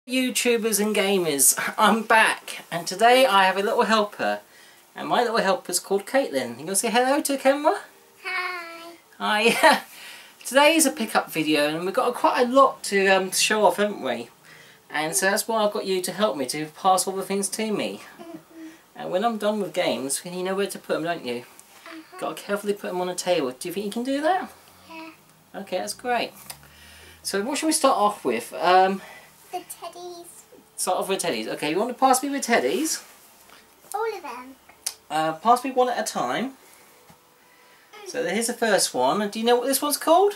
YouTubers and gamers, I'm back, and today I have a little helper, and my little helper is called Caitlin. You gonna say hello to the camera? Hi. Hi. Today is a pickup video, and we've got quite a lot to show off, haven't we? And so that's why I've got you to help me to pass all the things to me. And when I'm done with games, you know where to put them, don't you? Got to carefully put them on a table. Do you think you can do that? Yeah. Okay, that's great. So what should we start off with? The teddies. Start off with teddies. Okay, you want to pass me with teddies? All of them. Pass me one at a time. So here's the first one. And do you know what this one's called?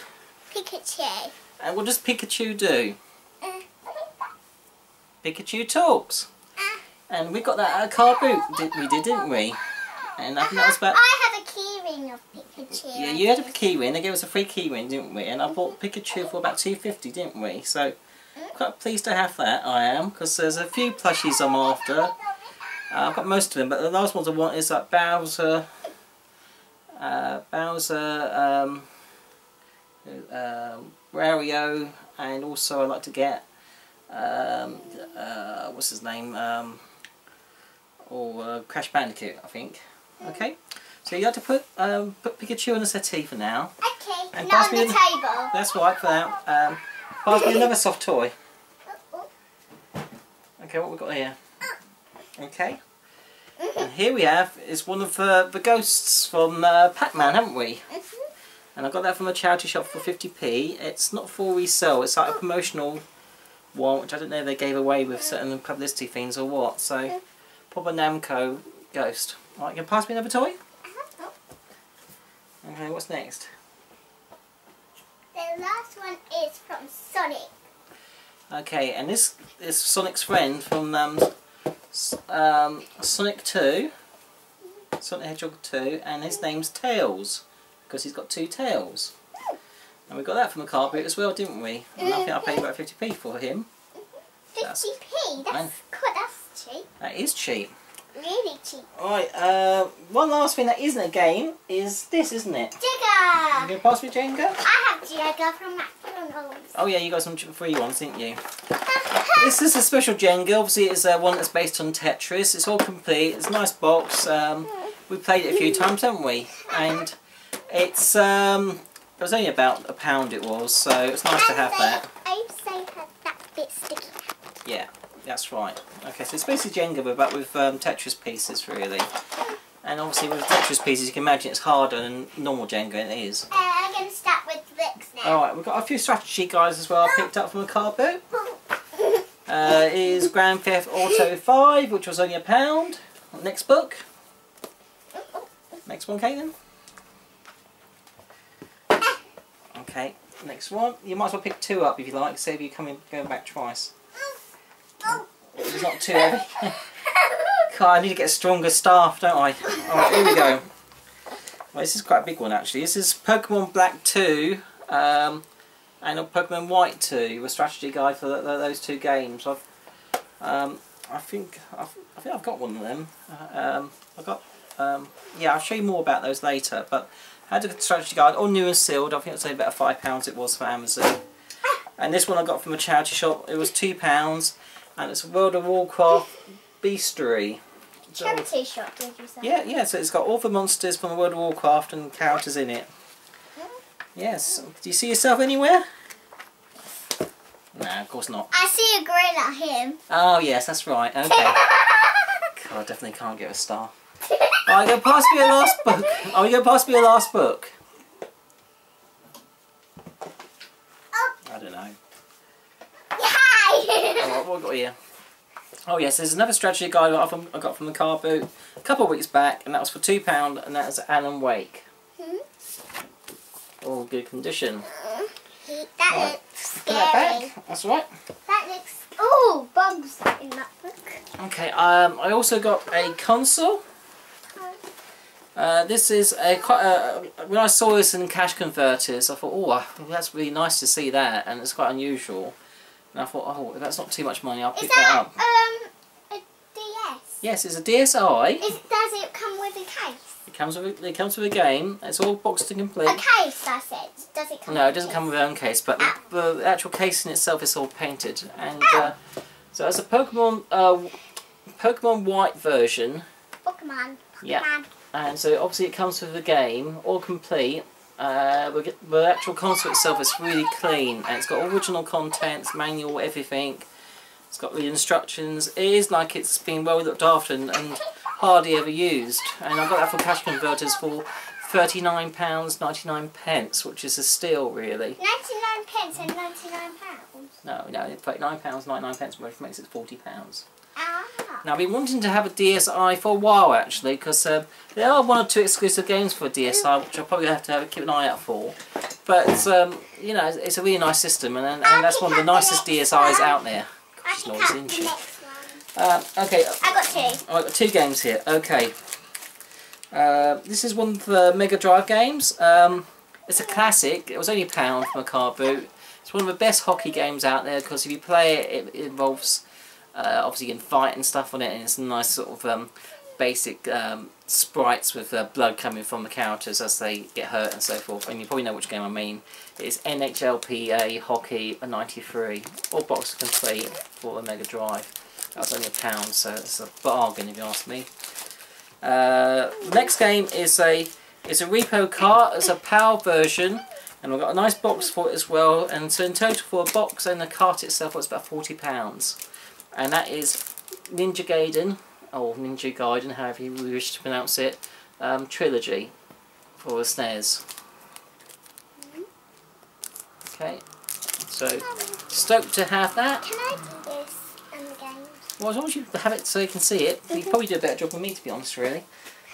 Pikachu. And what does Pikachu do? Pikachu talks. And we got that at a car boot, didn't we? And I think that was about... I have a keyring of Pikachu. Yeah, you had a keyring. They gave us a free keyring, didn't we? And I bought Pikachu for about $2.50, didn't we? So quite pleased to have that, I am, because there's a few plushies I'm after. I've got most of them, but the last ones I want is like Bowser, Wario, and also I'd like to get what's his name, Crash Bandicoot, I think. Okay, so you have to put Pikachu on the settee for now. Okay, and not on the table. That's right, for now. Pass me another soft toy. Okay, what we got here? Okay. And here we have is one of the ghosts from Pac-Man, haven't we? And I got that from a charity shop for 50p. It's not for resale, it's like a promotional one, which I don't know if they gave away with certain publicity things or what. So, proper Namco ghost. Alright, you can pass me another toy? Okay, what's next? The last one is from Sonic. Okay, and this is Sonic's friend from Sonic 2, Sonic the Hedgehog 2, and his name's Tails, because he's got two tails. And we got that from a car boot as well, didn't we? And I think I paid about 50p for him. 50p? That's cheap. That is cheap. Really cheap. Alright, one last thing that isn't a game is this, isn't it? Jenga! You going to pass me Jenga? I have Jenga from McDonald's. Oh yeah, you got some free ones, didn't you? This is a special Jenga. Obviously it's one that's based on Tetris. It's all complete. It's a nice box. We played it a few times, haven't we? And it's it was only about £1 it was, so it's nice to have that. I also had that bit sticky. Yeah, that's right. Okay, so it's basically Jenga but with Tetris pieces really. And obviously with Tetris pieces you can imagine it's harder than normal Jenga, and it is. I'm going to start with bricks now. Alright, we've got a few strategy guides as well I picked up from a car boot. Is Grand Theft Auto 5, which was only £1. Next book. Next one, Caitlin. Okay, next one. You might as well pick two up if you like, save you going back twice. It's not too heavy. God, I need to get a stronger staff, don't I? Alright, here we go. Well, this is quite a big one actually. This is Pokemon Black 2 and Pokemon White 2, a strategy guide for those two games. I think I've got one of them. Yeah, I'll show you more about those later. But I had a strategy guide, all new and sealed. I think it was only about £5 it was for Amazon. And this one I got from a charity shop. It was £2, and it's World of Warcraft Beastery. Charity shop, did you say? Yeah. So it's got all the monsters from World of Warcraft and characters in it. Yes. Do you see yourself anywhere? No, of course not. I see a gorilla him. Oh yes, that's right. Okay. God, I definitely can't get a star. Alright, go pass me your last book. Oh, you go pass me your last book. Oh. I don't know. Hi! Alright, what have we got here? Oh yes, there's another strategy guide I got from the car boot a couple of weeks back, and that was for £2, and that was Alan Wake. All good condition. That looks Put that scary. back. That's right. That looks... Oh, bugs in that book. Okay, I also got a console. This is when I saw this in cash converters, I thought, oh, that's really nice to see that, and it's quite unusual. And I thought, oh, if that's not too much money, I'll pick that up. A DS? Yes, it's a DSi. Does it come with a case? It comes with a game. It's all boxed and complete. A case, I said. Does it come? No, it doesn't come with its own case, but the actual case in itself is all painted. And So that's a Pokemon Pokemon White version. Pokemon. Yeah. And so obviously it comes with the game, all complete. The actual console itself is really clean, and it's got original contents, manual, everything. It's got the instructions. It is like it's been well looked after and hardly ever used. And I got that from Cash Converters for £39.99, which is a steal, really. 99p and £99. No, £39.99, which makes it £40. Ah. Now, I've been wanting to have a DSi for a while, actually, because there are one or two exclusive games for DSi, which I'll probably have to keep an eye out for. But, you know, it's a really nice system, and that's one of the nicest DSIs out there. Gosh, noise, isn't she? Okay. I got 2. I've got 2 games here. Okay. This is one of the Mega Drive games. It's a classic. It was only £1 from a car boot. It's one of the best hockey games out there, because if you play it, it involves... obviously you can fight and stuff on it, and it's a nice sort of basic sprites with blood coming from the characters as they get hurt and so forth. And you probably know which game I mean. It's NHLPA Hockey 93, all box complete for the Mega Drive. That was only £1, so it's a bargain if you ask me. The next game is a Repo Kart. It's a PAL version, and we've got a nice box for it as well. And so in total for a box and the kart itself, it's about £40. And that is Ninja Gaiden, or Ninja Gaiden, however you wish to pronounce it, Trilogy for the SNES. Okay, so stoked to have that. Can I do this in the game? Well, as long as you have it so you can see it, you probably do a better job than me, to be honest, really.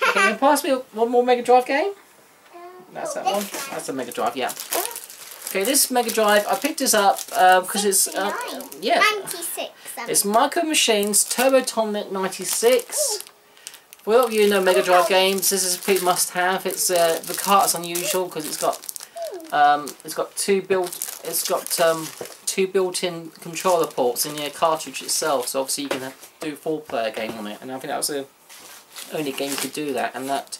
Can you pass me one more Mega Drive game? That's that one. That's the Mega Drive, yeah. Okay, this Mega Drive, I picked this up because it's... yeah. 96. It's Micro Machines Turbotonic 96. For all of you who know Mega Drive games, this is a pretty must-have. It's the cart's unusual because it's got two built-in controller ports in the cartridge itself. So obviously you can do a 4-player game on it, and I think that was the only game you could do that. And that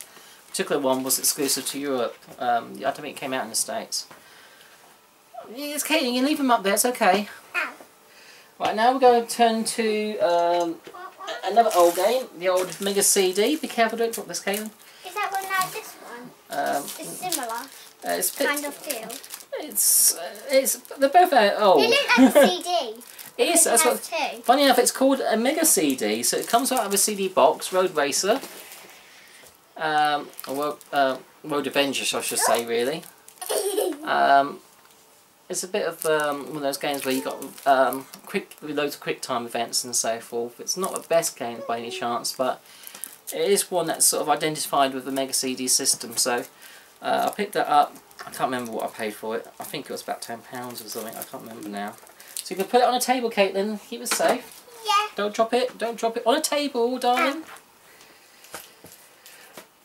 particular one was exclusive to Europe. I don't think it came out in the States. It's Katie, you can leave them up there. It's okay. Right, now we're going to turn to another old game, the old Mega CD. Be careful, don't drop this, Caitlin. Is that one like this one? It's similar. It's kind of feel. It's they're both old. It looks like a CD. It is. That's what. Funny enough, it's called a Mega CD. So it comes out of a CD box, Road Racer. Road Avengers, I should say, really. It's a bit of one of those games where you got loads of quick time events and so forth. It's not the best game by any chance, but it is one that's sort of identified with the Mega CD system. So I picked that up. I can't remember what I paid for it. I think it was about £10 or something. I can't remember now. So you can put it on a table, Caitlin. Keep it safe. Yeah. Don't drop it. Don't drop it on a table, darling.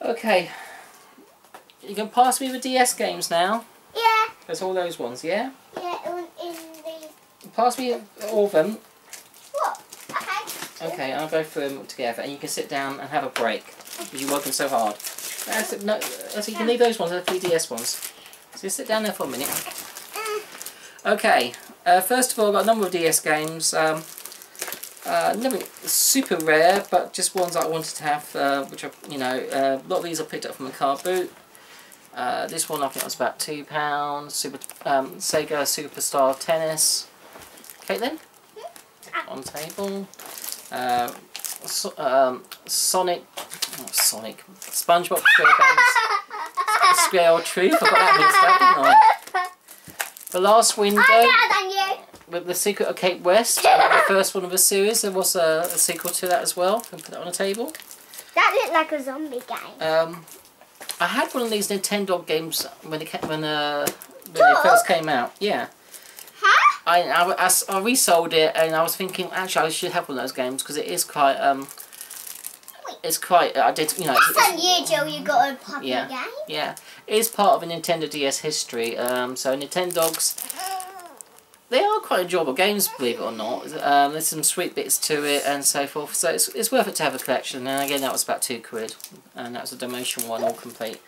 Okay. You can pass me the DS games now. Yeah. There's all those ones, yeah? Yeah, in the... Pass me all of them. What? Okay. Okay, I'll go through them together, and you can sit down and have a break, because you're working so hard. You can leave those ones, the 3DS ones. So sit down there for a minute. Okay, first of all, I've got a number of DS games. Nothing super rare, but just ones that I wanted to have, which are, you know, a lot of these I picked up from a car boot. This one I think was about £2. Sega Superstar Tennis. Caitlin? On table. Sonic. SpongeBob SquarePants. Square Truth. I got that mixed up, didn't I? The Last Window. With The Secret of Cape West. The first one of the series. There was a sequel to that as well. I can put that on a table. That looked like a zombie game. I had one of these Nintendo games when they first came out. Yeah. Huh? I resold it, and I was thinking actually I should have one of those games because it is quite it's quite you know. That's unusual. You got a popular game. Yeah, it is part of a Nintendo DS history. So Nintendogs, they are quite enjoyable games, believe it or not. There's some sweet bits to it and so forth. So it's worth it to have a collection. And again, that was about £2, and that was a Dalmatian one, all complete.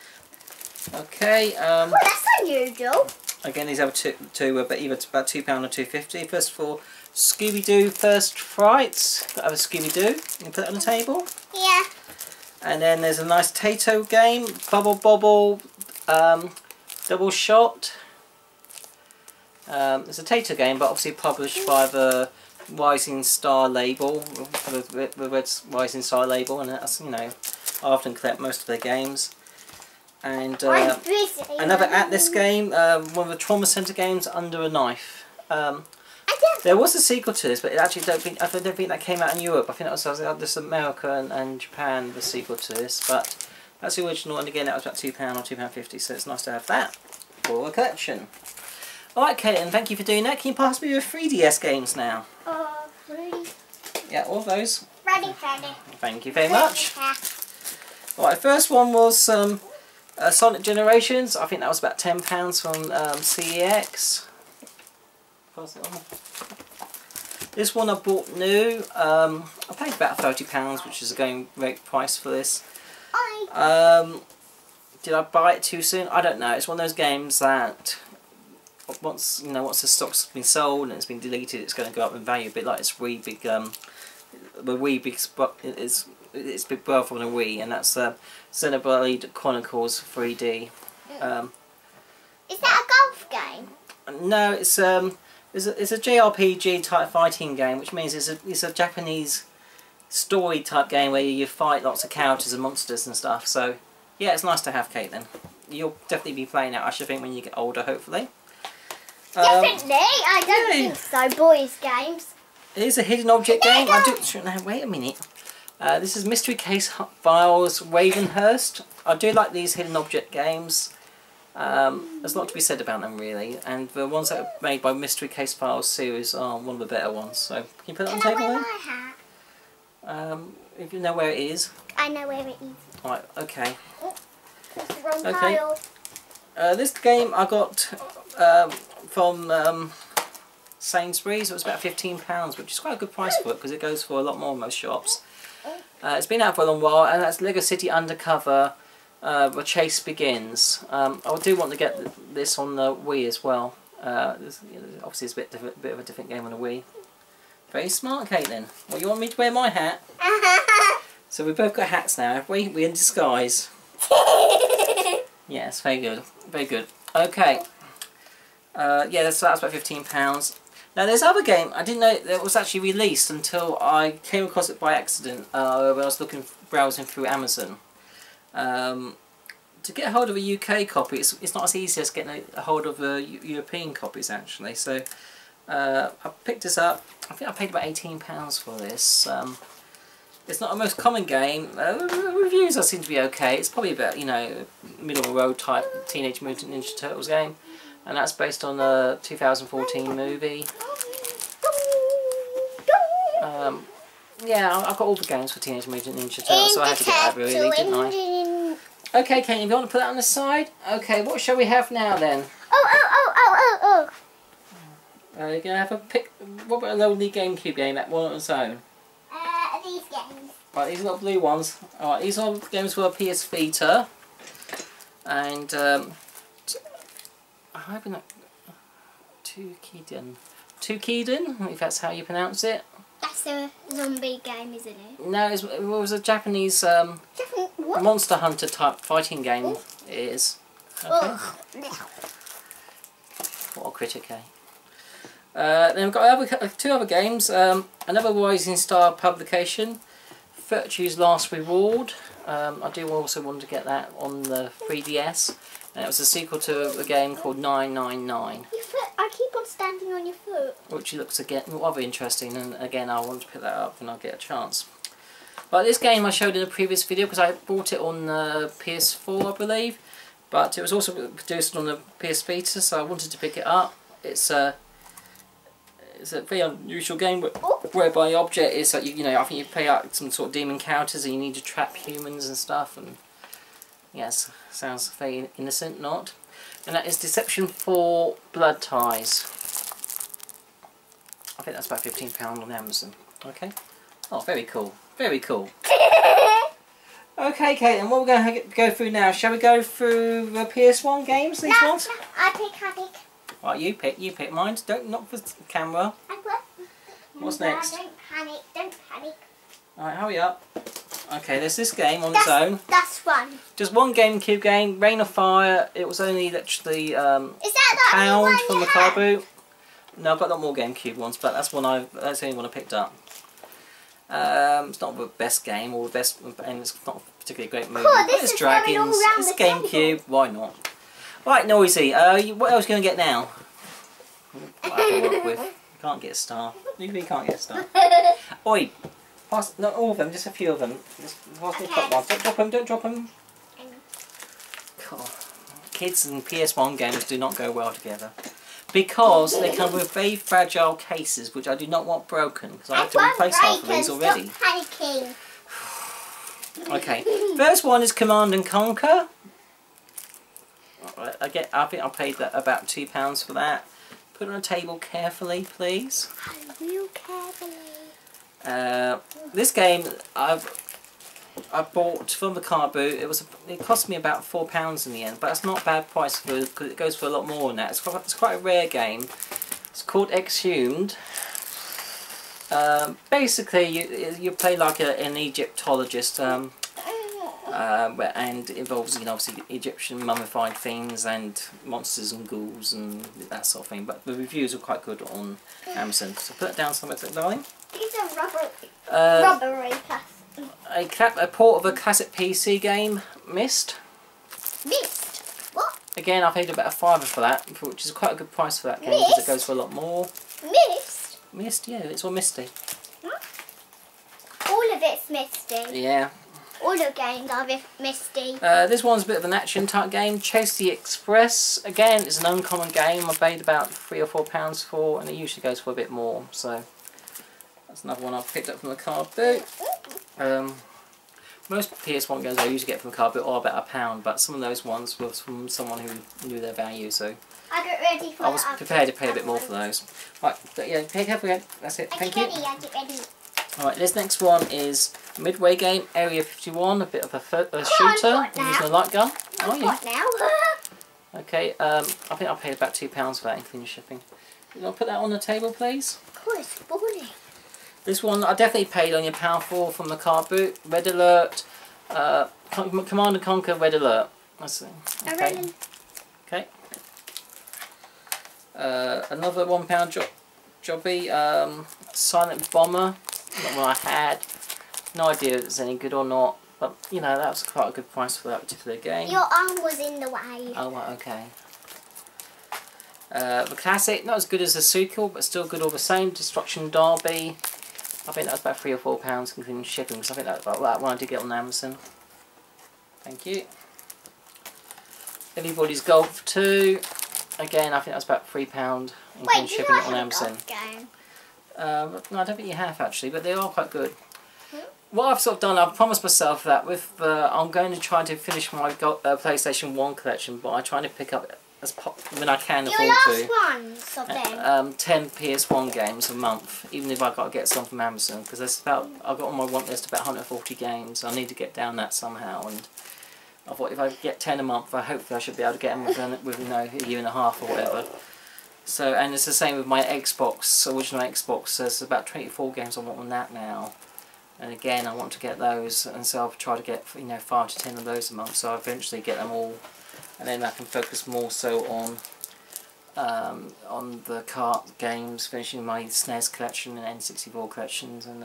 Okay. Oh, that's unusual. Again, these other two were either about £2 or £2.50. First of all, Scooby-Doo First Frights. Got to have a Scooby-Doo. You can put it on the table. Yeah. And then there's a nice Tato game. Bubble Bobble. Double Shot. It's a Tato game, but obviously published by the Rising Star label. The Red Rising Star label. And that's, you know, I often collect most of their games. And another Atlas game, one of the Trauma Centre games, Under a Knife. There was a sequel to this, but I don't think that came out in Europe. I think that was just America and Japan, the sequel to this. But that's the original, and again that was about £2 or £2.50, so it's nice to have that for a collection. Alright, Caitlin, thank you for doing that. Can you pass me your 3DS games now? Ready. Yeah, all those. Ready. Thank you very much. Alright, first one was Sonic Generations. I think that was about £10 from CEX. Pass it on. This one I bought new. I paid about £30, which is a going rate price for this. Did I buy it too soon? I don't know. It's one of those games that once the stock's been sold and it's been deleted, it's going to go up in value. A bit like its Wii big, the Wii big spot. It's big brother on a Wii, and that's Xenoblade Chronicles 3D. Is that a golf game? No, it's a JRPG type fighting game, which means it's a Japanese story type game where you fight lots of characters and monsters and stuff. So yeah, it's nice to have, Caitlin. You'll definitely be playing it, I should think, when you get older, hopefully. Definitely, I don't think so. Boys' games. It is a hidden object game. Now wait a minute. This is Mystery Case Files Ravenhurst. I do like these hidden object games. There's a lot to be said about them, really, and the ones that are made by Mystery Case Files series are one of the better ones. So, can you put it on the table then? If you know where it is. I know where it is. Right, okay. It's the wrong pile. This game I got from Sainsbury's. It was about £15, which is quite a good price for it because it goes for a lot more in most shops. It's been out for a long while, and that's Lego City Undercover. The Chase Begins. I do want to get this on the Wii as well. Obviously it's a bit of a different game on the Wii. Very smart, Caitlin. Well, you want me to wear my hat? So we've both got hats now, have we? We're in disguise. Yes, very good. Very good. Okay. Yeah, that's about £15. Now there's another game, I didn't know that was actually released until I came across it by accident when I was browsing through Amazon. To get a hold of a UK copy, it's not as easy as getting a hold of European copies, actually. So I picked this up. I think I paid about £18 for this. It's not a most common game. Reviews seem to be okay. It's probably about, you know, middle of the road type Teenage Mutant Ninja Turtles game, and that's based on a 2014 movie. Yeah, I've got all the games for Teenage Mutant Ninja Turtles, so I had to get that really, didn't I? Okay, Kate, if you want to put that on the side. Okay, what shall we have now then? Oh. You're going to have a pick. What about a lonely GameCube game, that one on its own? These games. Right, these are not blue ones. Alright, these are games for a PS Vita. And, I hope not. Tukiden, if that's how you pronounce it. That's a zombie game, isn't it? No, it was a Japanese Monster Hunter type fighting game. It is. Okay. What a critic, eh? Then we've got two other games. Another Rising Star publication, Virtue's Last Reward. I do also want to get that on the 3DS. And it was a sequel to a game called 999. I keep on standing on your foot. Which looks again rather interesting, and again I want to pick that up when I get a chance. But this game I showed in a previous video because I bought it on PS4, I believe. But it was also produced on the PS Vita, so I wanted to pick it up. It's a very unusual game whereby the object is that you know, I think you play out some sort of demon characters and you need to trap humans and stuff. And yes, sounds very innocent, not? And that is Deception 4 Blood Ties. I think that's about £15 on Amazon. Okay. Oh, very cool. Very cool. Okay, Kate, and what we're going to go through now, shall we go through the PS1 games, these ones? I pick. Right, you pick mine. Don't knock the camera. I will. What's next? Don't panic, don't panic. Alright, hurry up. Okay, there's this game on its own. That's one. Just one GameCube game, Rain of Fire. It was only literally Is that the only £1 one from you the car have? boot. No, I've got a lot more GameCube ones, but that's the only one I picked up. It's not the best game or the best, and it's not a particularly great movie. Cool, this It's is going all dragons. round It's the GameCube. table. Why not? Right, Noisy. What else are you going to get now? What I have to work with. You can't get a star. You really can't get a star. Oi, pass, not all of them, just a few of them. Just pass me the top ones. Don't drop them. Don't drop them. God. Kids and PS1 games do not go well together. Because they come with very fragile cases, which I do not want broken, because I have to replace half of these already. Stop panicking. Okay, first one is Command and Conquer. I think I paid about £2 for that. Put it on a table carefully, please. Real carefully. This game I bought from the car boot. It cost me about £4 in the end, but that's not a bad price because it goes for a lot more than that. It's quite a rare game. It's called Exhumed. Basically, you play like an Egyptologist, and it involves obviously Egyptian mummified things and monsters and ghouls and that sort of thing. But the reviews are quite good on Amazon. So put it down somewhere, darling. These are rubbery plastic. A port of a classic PC game, Myst. Mist? What? Again, I paid about £5 for that, which is quite a good price for that game because it goes for a lot more. Mist? Myst, yeah, it's all misty. All of it's misty. Yeah. All the games are misty. This one's a bit of an action type game. Chase the Express. Again, it's an uncommon game. I paid about £3 or £4 for, and it usually goes for a bit more. So that's another one I've picked up from the car boot. Most PS1 games I usually get from the car boot are about £1, but some of those ones were from someone who knew their value. So I get ready for I was prepared to pay a bit more for those. Right, but yeah, pick up again. That's it. Thank you. I get ready. Alright, this next one is a Midway game, Area 51, a bit of a shooter using a light gun. Oh yeah. Now. Okay, I think I paid about £2 for that, including shipping. You want to put that on the table, please? Of course, balling. This one I definitely paid on your £1 for from the car boot. Red Alert, Command and Conquer Red Alert. Let's see. Okay. Okay. Another £1 jobby, Silent Bomber. Not one I had. No idea if it's any good or not, but you know that was quite a good price for that particular game. Your arm was in the way. Oh right, okay. The classic, not as good as the sequel, but still good all the same. Destruction Derby. I think that was about £3 or £4, including shipping. Because I think that one I did get on Amazon. Thank you. Everybody's Golf 2. Again, I think that's about £3, including shipping on Amazon. Game? No, I don't think you have actually, but they are quite good. What I've sort of done, I've promised myself that with I'm going to try to finish my PlayStation 1 collection by trying to pick up when I can afford to. Ones of them. 10 PS1 games a month, even if I've got to get some from Amazon, because I've got on my want list about 140 games. I need to get down that somehow, and I thought if I get 10 a month, hopefully I should be able to get them within a year and a half or whatever. So, and it's the same with my Xbox, original Xbox. There's about 24 games I want on that now, and again I want to get those, and so I'll try to get 5 to 10 of those a month. So I eventually get them all, and then I can focus more so on the kart games, finishing my SNES collection and N64 collections, and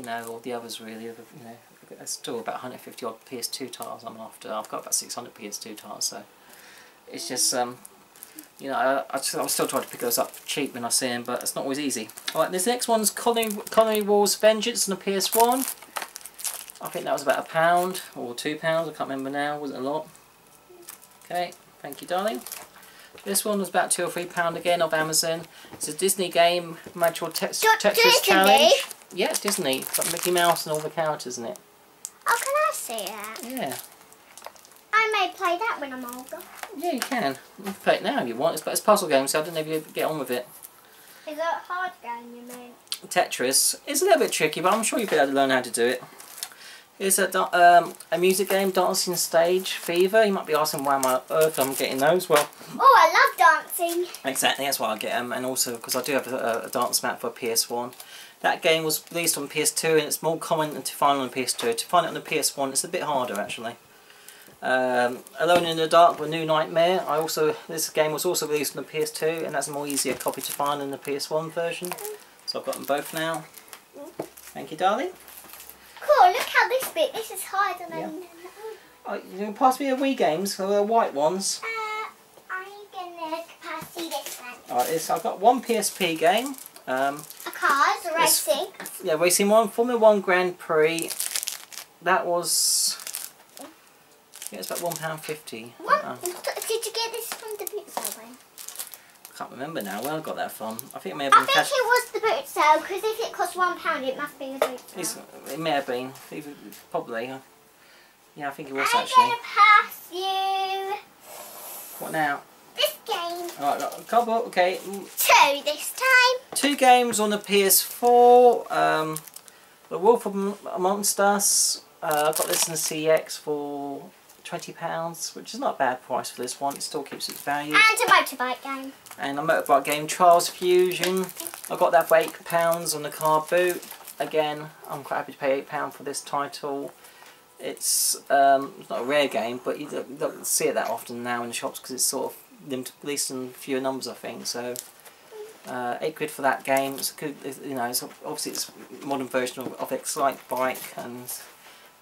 all the others really. There's still about 150 odd PS2 titles I'm after. I've got about 600 PS2 titles, so. It's just, I'm still trying to pick those up cheap when I see them, but it's not always easy. Alright, this next one's Colony Wars Vengeance on the PS1. I think that was about £1 or £2, I can't remember now, wasn't a lot. Okay, thank you darling. This one was about £2 or £3 again off Amazon. It's a Disney game, Magical Tetris Challenge. Yeah, Disney. It's got Mickey Mouse and all the characters in it. Oh, can I see it? Yeah. I may play that when I'm older. Yeah, you can. You can play it now if you want. It's a puzzle game, so I don't know if you get on with it. Is it a hard game, you mean? Tetris. It's a little bit tricky, but I'm sure you'll be able to learn how to do it. It's a music game, Dancing Stage Fever. You might be asking why on earth I'm getting those. Well, oh, I love dancing. Exactly, that's why I get them, and also because I do have a dance mat for PS1. That game was released on PS2, and it's more common to find on the PS2. To find it on the PS1, it's a bit harder actually. Alone in the Dark: A New Nightmare. This game was also released on the PS2, and that's a more easier copy to find than the PS1 version. So I've got them both now. Thank you, darling. Cool. Look how this bit. This is harder than. You can pass me the Wii games, the white ones. I'm gonna pass you this one. Alright, I've got one PSP game. A cars racing. Yeah, racing one, Formula 1 Grand Prix. That was. I think it's about £1.50. Did you get this from the boot sale then? I can't remember now where I got that from. I think it may have I been think cash. it was the boot sale, because if it cost £1, it must be the boot sale. It may have been, probably. Yeah, I think it was I'm actually. gonna pass you What now? this game. Alright, got a couple. Okay, 2 this time. 2 games on the PS4. The Wolf Amongst Us. I got this in the CX for £20, which is not a bad price for this one. It still keeps its value. And a motorbike game. And a motorbike game, Trials Fusion. I got that for £8 on the car boot. Again, I'm quite happy to pay £8 for this title. It's not a rare game, but you don't see it that often now in the shops because it's sort of limited, at least in fewer numbers, I think. So, £8 for that game. It's a good, it's obviously it's a modern version of Excite Bike, and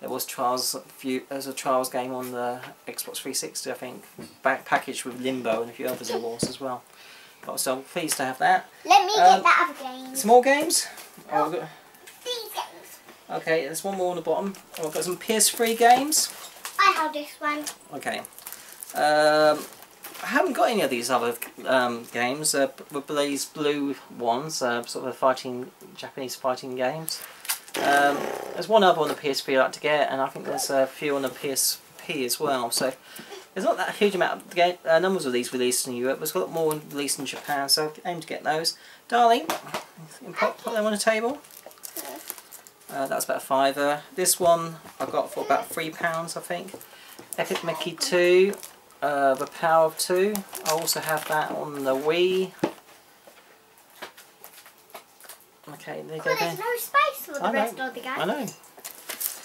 there was there's a Trials game on the Xbox 360, I think, packaged with Limbo and a few others awards as well. So I'm pleased to have that. Let me get that other game. Some more games. These games. Okay, there's one more on the bottom. I've got some PS3 games. I have this one. Okay. I haven't got any of these other games. These blue ones, sort of Japanese fighting games. There's one other on the PSP I like to get, and I think there's a few on the PSP as well. So there's not that huge amount of numbers of these released in Europe. There's a lot more released in Japan, so I aim to get those. Darling, put them on the table. That's about a £5. This one I got for about £3, I think. Epic Mickey 2, The Power of Two. I also have that on the Wii. Okay, there you go. There's no space for the rest of the game. I know.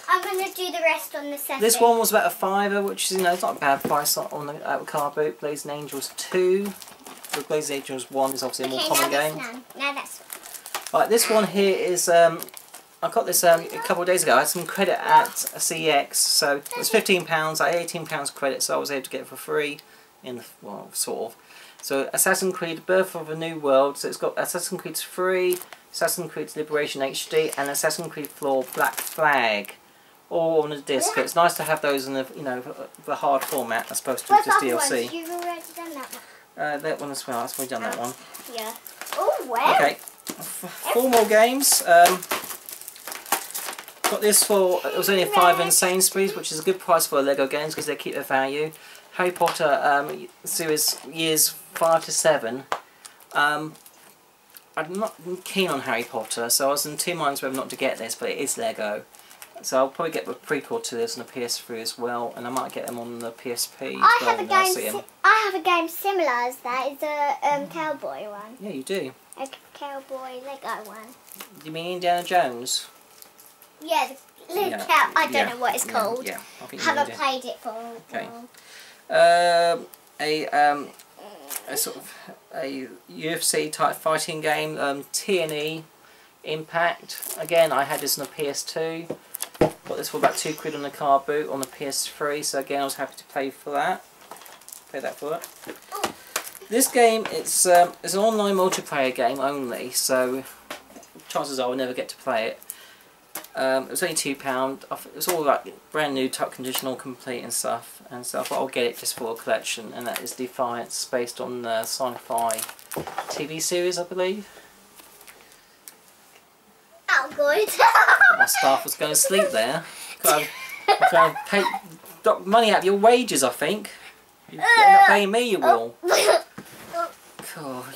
I'm going to do the rest on the second. This one was about a £5, which is, it's not a bad price on the car boot. Blazing Angels 2. The Blazing Angels 1 is obviously a more common game. Now that's Right, this one here is, I got this a couple of days ago. I had some credit at CX, so it was £15. I had £18 credit, so I was able to get it for free. Sort of. So Assassin's Creed Birth of a New World. So it's got Assassin's Creed 3, Assassin's Creed Liberation HD, and Assassin's Creed 4 Black Flag, all on a disc. It's nice to have those in the hard format as opposed to just DLC. You've already done that one. That one as well. I've already done that one. Yeah. Oh well. Okay. 4 more games. Got this for, it was only a £5 in Sainsbury's, which is a good price for Lego games because they keep their value. Harry Potter series years 5 to 7. I'm not keen on Harry Potter, so I was in 2 minds whether or not to get this, but it is Lego. So I'll probably get the prequel to this on the PS3 as well, and I might get them on the PSP. I have a game similar as that. It's a cowboy one. Yeah, you do. A cowboy Lego one. You mean Indiana Jones? Yeah, I don't know what it's called. Yeah, I think haven't played it for a while. Okay. A sort of a UFC type fighting game, TNE Impact. Again, I had this on the PS2. Got this for about £2 on the car boot on the PS3. So again, I was happy to pay for that. Pay that for it. This game, it's an online multiplayer game only, so chances are I'll never get to play it. It was only £2. It was all like brand new, top condition, all complete and stuff. And so I thought I'll get it just for a collection. And that is Defiance, based on the sci-fi TV series, I believe. Oh, good. My staff was going to sleep there. I've got to pay money out of your wages, I think. You're not paying me, you will. God.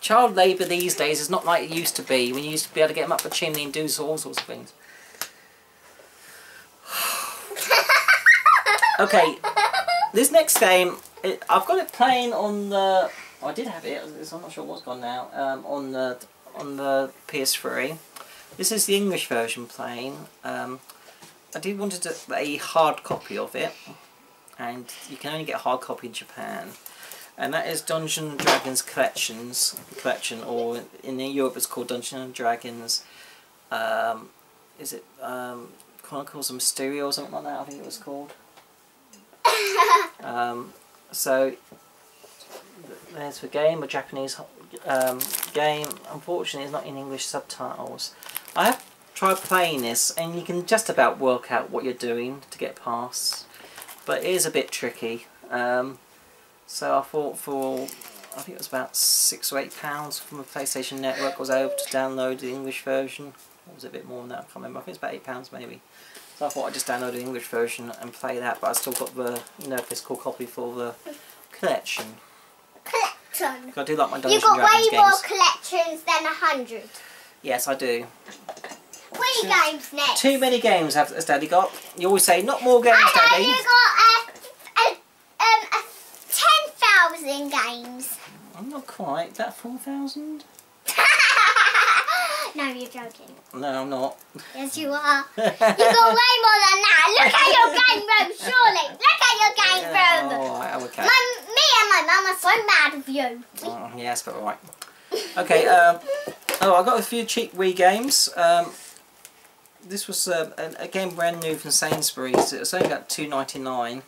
Child labour these days is not like it used to be, when you used to be able to get them up the chimney and do all sorts of things. Okay, this next game I've got it playing on the. I did have it. I'm not sure what's gone now. On the PS3. This is the English version playing. I did wanted a hard copy of it, and you can only get a hard copy in Japan. And that is Dungeons and Dragons collection, or in Europe it's called Dungeons and Dragons. Is it Chronicles of Mysterio or something like that? I think it was called. So there's the game, a Japanese game. Unfortunately, it's not in English subtitles. I have tried playing this, and you can just about work out what you're doing to get past, but it is a bit tricky. So I thought I think it was about £6 or £8 from the PlayStation Network, I was able to download the English version. Or was it a bit more than that? I can't remember. I think it's about £8 maybe. So I thought I'd just download the English version and play that, but I still got the physical copy for the collection. Collection. I do like my Dungeons You've and Dragons got way more collections than 100. Yes, I do. What games next? Too many games has Daddy got. You always say, not more games, Daddy. You got 10,000 games. I'm not quite. That 4,000? No, you're joking. No, I'm not. Yes, you are. You got way more than that. Look at your game room, surely. Look at your game room. Oh, alright, okay. Me and my mum are so mad with you. Oh, yes, but alright. Okay, I got a few cheap Wii games. This was a game brand new from Sainsbury's. It was only about $2.99.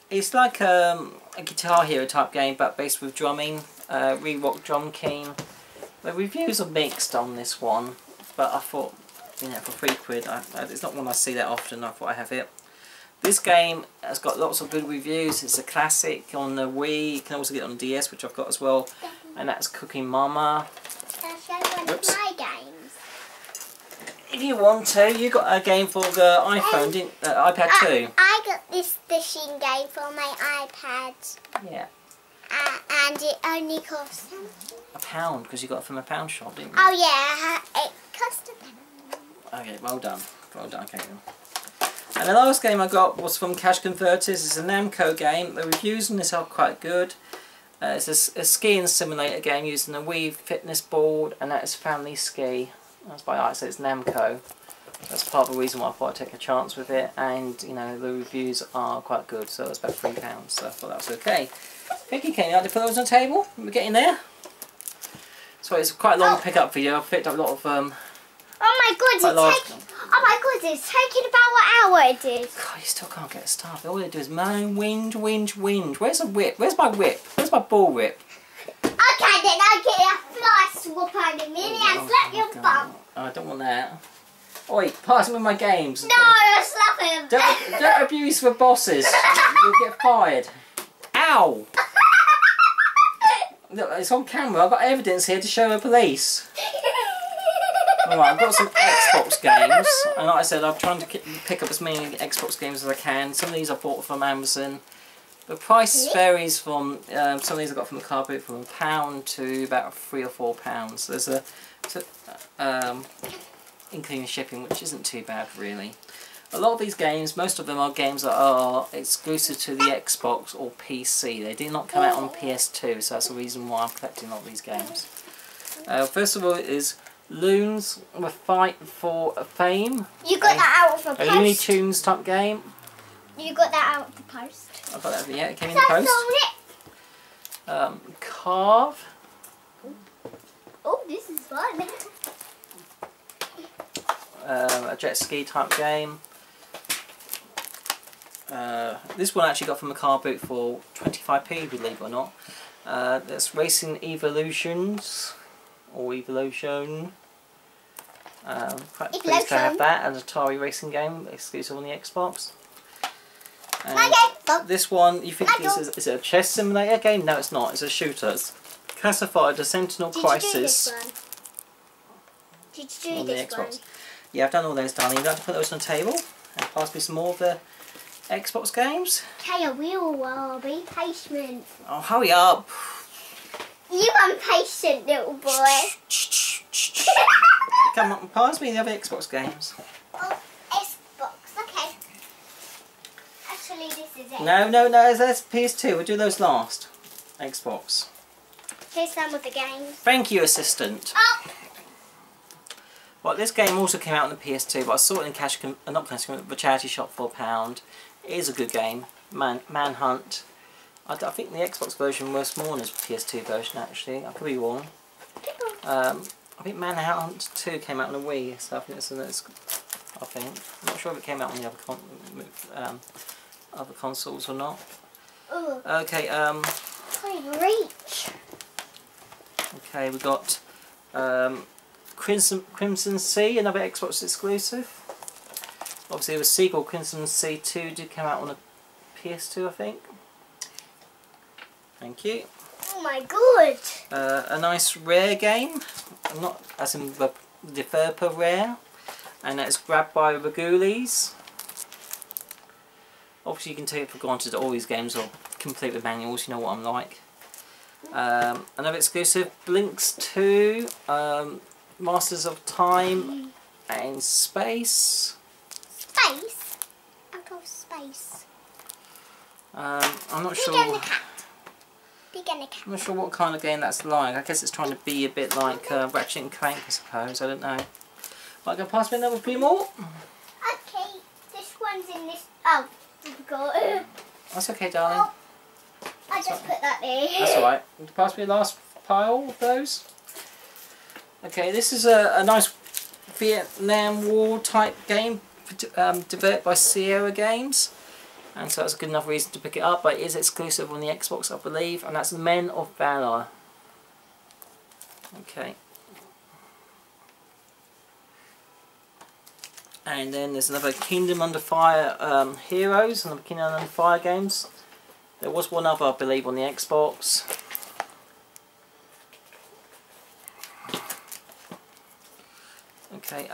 It's like a Guitar Hero type game, but based with drumming. Re-Rock Drum King. The reviews are mixed on this one, but I thought, for £3, it's not one I see that often. I thought I have it. This game has got lots of good reviews. It's a classic on the Wii. You can also get it on the DS, which I've got as well. And that's Cooking Mama. That's one of my games. If you want to, you got a game for the iPhone, iPad too. I got this fishing game for my iPad. Yeah. And it only cost £1, because you got it from a pound shop, didn't you? Oh yeah, it cost £1. Okay, well done. Well done, okay then. And the last game I got was from Cash Converters. It's a Namco game. The reviews on this are quite good. It's a skiing simulator game using a Wii fitness board, and that is Family Ski. That's by I say it's Namco. That's part of the reason why I thought I'd take a chance with it, and the reviews are quite good, so it's about £3, so I thought that was okay. Vicky, can you like to put those on the table? We're getting there. So it's quite a long pick up for you. I've picked up a lot of oh my god, it's taking about what hour it is. God, you still can't get started. All they do is moan, whinge. Where's the whip? Where's my whip? Where's my ball whip? Okay then, I'll get a fly swap on the mini and slap your bum. Oh, I don't want that. Oi, pass me with my games. No, you're slapping him. Don't abuse the bosses. You'll get fired. Ow! Look, it's on camera. I've got evidence here to show the police. Alright, I've got some Xbox games, and like I said, I'm trying to pick up as many Xbox games as I can. Some of these I bought from Amazon. The price varies from, some of these I got from the car boot from £1 to about £3 or £4. There's including shipping, which isn't too bad really. A lot of these games, most of them are games that are exclusive to the Xbox or PC. They do not come out on PS2, so that's the reason why I'm collecting a lot of these games. First of all is Loons with Fight for Fame. You got that out of the post. A Looney Tunes type game. You got that out of the post. I got that, yeah, it came in the post. Carve. Oh, this is fun. A jet ski type game. This one I actually got from the car boot for 25p, believe it or not. That's Racing Evolutions, or Evolution. Quite pleased to have that, an Atari racing game, exclusive on the Xbox. And this one, you think is it a chess simulator game? No, it's not. It's a shooter. It's classified as Sentinel Crisis. Did you do this one? Yeah, I've done all those, darling. You'd like to put those on the table and pass me some more of the Xbox games? Okay, I will. Be patient. Oh, hurry up. You impatient little boy. Come on, pass me the other Xbox games. Oh, Xbox, okay. Actually, Hopefully this is it. No, that's PS2. We'll do those last. Xbox. Here's some of the games. Thank you, assistant. Oh! Well, this game also came out on the PS2, but I saw it in the charity shop for £1. It is a good game. Manhunt. I think the Xbox version was more than the PS2 version, actually. I could be wrong. I think Manhunt 2 came out on the Wii, so I think I'm not sure if it came out on the other consoles or not. Ooh. Okay, Can't even reach. okay, we got Crimson Sea, another Xbox exclusive. Obviously, the sequel, Crimson Sea 2, did come out on the PS2, I think. Thank you. Oh my god! A nice Rare game, not as in the developer Rare, and that's Grabbed by the Ghoulies. Obviously, you can take it for granted that all these games are complete with manuals. You know what I'm like. Another exclusive, Blinks 2, Masters of Time, and Space. Space? Out of space. I'm not Big sure. and the cat. Big and the cat. I'm not sure what kind of game that's like. I guess it's trying to be a bit like Ratchet and Clank, I suppose. I don't know. Might go past me another few more. Okay, this one's in this. Oh, I forgot. That's okay, darling. Oh, I just put that there. That's alright. Pass me the last pile of those. Okay, this is a nice Vietnam War type game developed by Sierra Games. And so that's a good enough reason to pick it up, but it is exclusive on the Xbox, I believe, and that's Men of Valor. Okay. And then there's another Kingdom Under Fire Heroes, another Kingdom Under Fire games. There was one other, I believe, on the Xbox. Okay.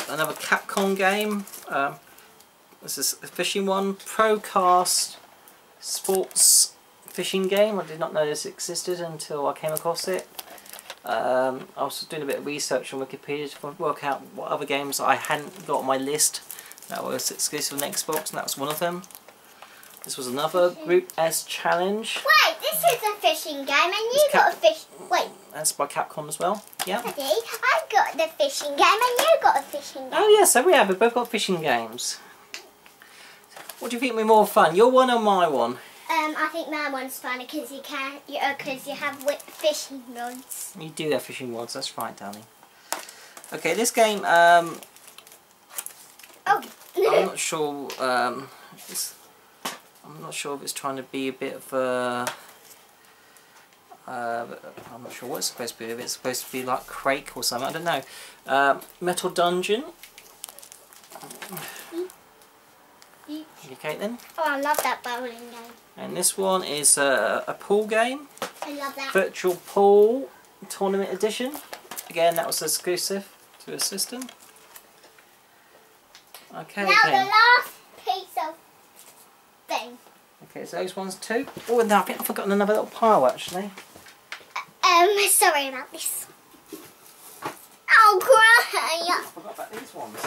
Another Capcom game. This is a fishing one. Procast sports fishing game. I did not know this existed until I came across it. I was doing a bit of research on Wikipedia to work out what other games I hadn't got on my list that was exclusive on Xbox, and that was one of them. This was another Group S challenge. Wait, this is a fishing game, and you got a fish. Wait. That's by Capcom as well. Yeah. Daddy, I got the fishing game, and you got a fishing game. Oh yes, so we have. We both got fishing games. What do you think would be more fun, your one or my one? I think my one's fun because you have fishing rods. You do have fishing rods. That's right, darling. Okay, this game. Oh. I'm not sure. I'm not sure if it's trying to be a bit of a. I'm not sure what it's supposed to be. If it's supposed to be like Crake or something, I don't know. Metal Dungeon. Okay then. Oh, I love that bowling game. And this one is a pool game. I love that. Virtual Pool Tournament Edition. Again, that was exclusive to the system. Okay. Now the last piece of thing. Okay, so those ones too. Oh, no, I think I've forgotten another little pile actually. Sorry about this. Oh, cry! I forgot about these ones.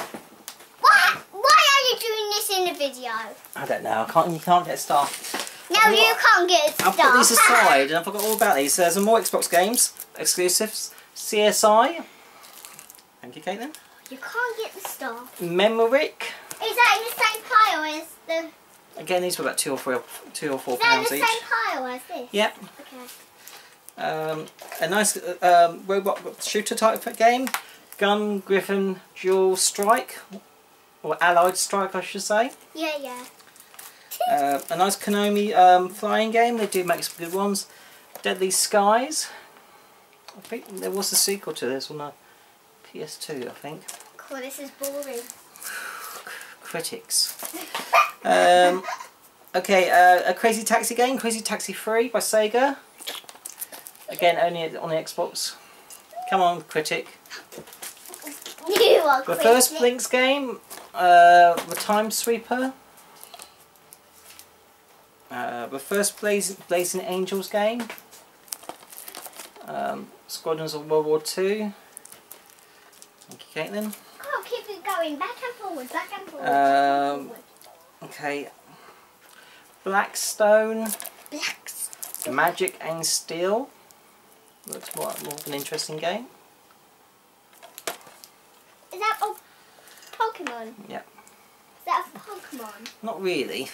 What? Why are you doing this in the video? I don't know. You can't get stuff. No, you can't get stuff. I'll put these aside, and I forgot all about these. So there's some more Xbox games, exclusives. CSI. Thank you, Caitlin. You can't get the stuff. Memoric. Is that in the same pile as the? Again, these were about £2 or £4 Is that in the each. same pile as this? Yep. Okay. A nice robot shooter type of game. Gun Griffin Dual Strike, or Allied Strike, I should say. Yeah, yeah. A nice Konami flying game. They do make some good ones. Deadly Skies. I think there was a sequel to this on the PS2, I think. Cool, this is boring. Critics. Okay, a Crazy Taxi game, Crazy Taxi 3 by Sega. Again, only on the Xbox. Come on, critic. You are The quick. first Blinks game, the Time Sweeper. The first Blazing Angels game. Squadrons of World War II. Thank you, Caitlin. Can't keep it going. going back and forward, back and forward, Okay. Blackstone. Blacks. Magic and Steel. Looks more of an interesting game. Is that a Pokemon? Yep. Is that a Pokemon? Not really.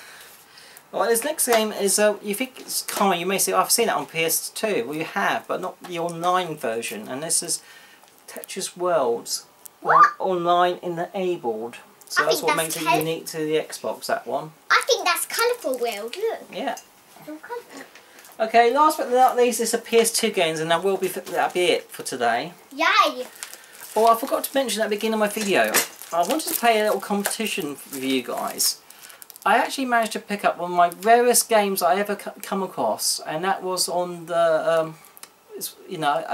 Well, this next game is, you think it's common, you may say, I've seen it on PS2. Well, you have, but not the online version. And this is Tetris Worlds. Online enabled. So that's what makes it unique to the Xbox, that one. I think that's Colourful World, look. Yeah. It's all colourful. Okay, last but not least is the PS2 games, and that'll be it for today. Yay! Oh, I forgot to mention at the beginning of my video. I wanted to play a little competition with you guys. I actually managed to pick up one of my rarest games I ever come across, and that was on the, you know,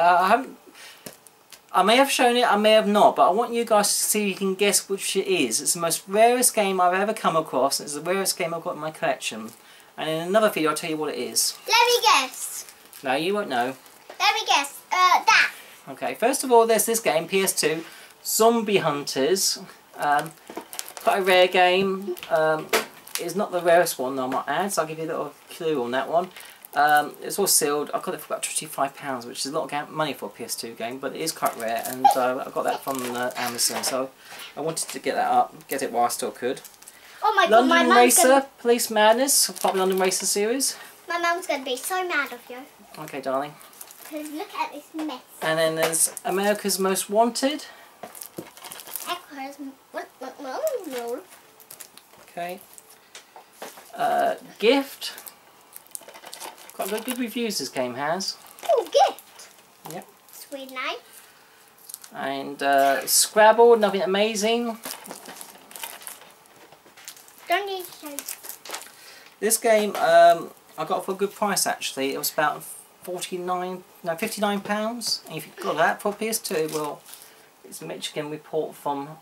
I may have shown it, I may have not, but I want you guys to see if you can guess which it is. It's the most rarest game I've ever come across. It's the rarest game I've got in my collection. And in another video I'll tell you what it is. Let me guess. No, you won't know. Let me guess. That. Okay, first of all there's this game, PS2, Zombie Hunters. Quite a rare game. It's not the rarest one, I might add, so I'll give you a little clue on that one. It's all sealed. I got it for about £25, which is a lot of money for a PS2 game, but it is quite rare, and I got that from Amazon, so I wanted to get that up, get it while I still could. Oh my London God, my Racer, Police Madness, part of the London Racer series. My mum's going to be so mad of you. Okay, darling. Because look at this mess. And then there's America's Most Wanted. Okay. Gift. Quite good reviews this game has. Oh, gift. Yep. Sweet name. And Scrabble, nothing amazing. Don't need to show. This game I got for a good price actually. It was about £59, and if you got that for PS2, well, it's a Michigan report from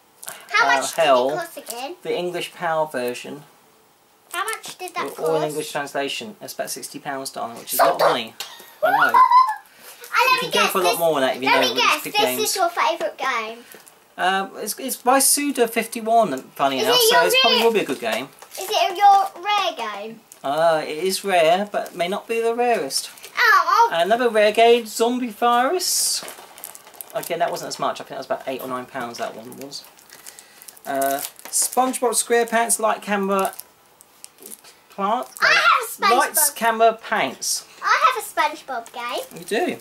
How much Hell, did it cost again? the English PAL version. How much did that cost? Or in English translation. It's about £60, darling, which is a lot of money. I know. You can go for a lot more than that if you know Let me guess, big this games. is your favourite game. It's by Suda51, funny Is enough, it so your it probably will be a good game. Is it your rare game? It is rare, but may not be the rarest. Oh. Another rare game, Zombie Virus. Again, that wasn't as much. I think that was about £8 or £9 that one was. SpongeBob SquarePants Light Camera Plant. I have a SpongeBob. Lights Camera Paints. I have a SpongeBob game. You do.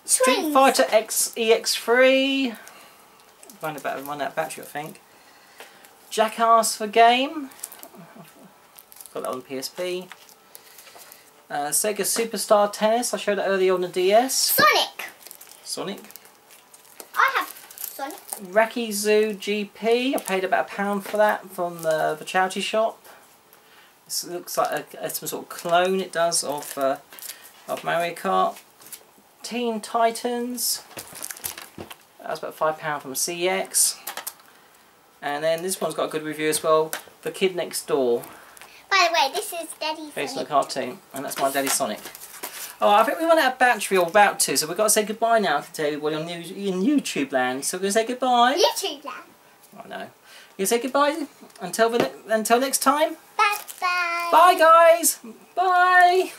Street Twins. Fighter X EX3. Run out of battery, I think. Jackass for game. Got that on PSP. Sega Superstar Tennis. I showed it earlier on the DS. Sonic. Sonic. I have Sonic. Wacky Zoo GP. I paid about £1 for that from the charity shop. This looks like some sort of clone. It does of Mario Kart. Teen Titans. That was about £5 from CX. And then this one's got a good review as well. The Kid Next Door. By the way, this is Daddy's Based on Sonic. a cartoon. And that's my Daddy Sonic. Oh, I think we run out of battery, or about to, so we've got to say goodbye now to everybody on in YouTube land. So we're going to say goodbye. YouTube land. I know. You say goodbye until next time. Bye bye. Bye guys. Bye.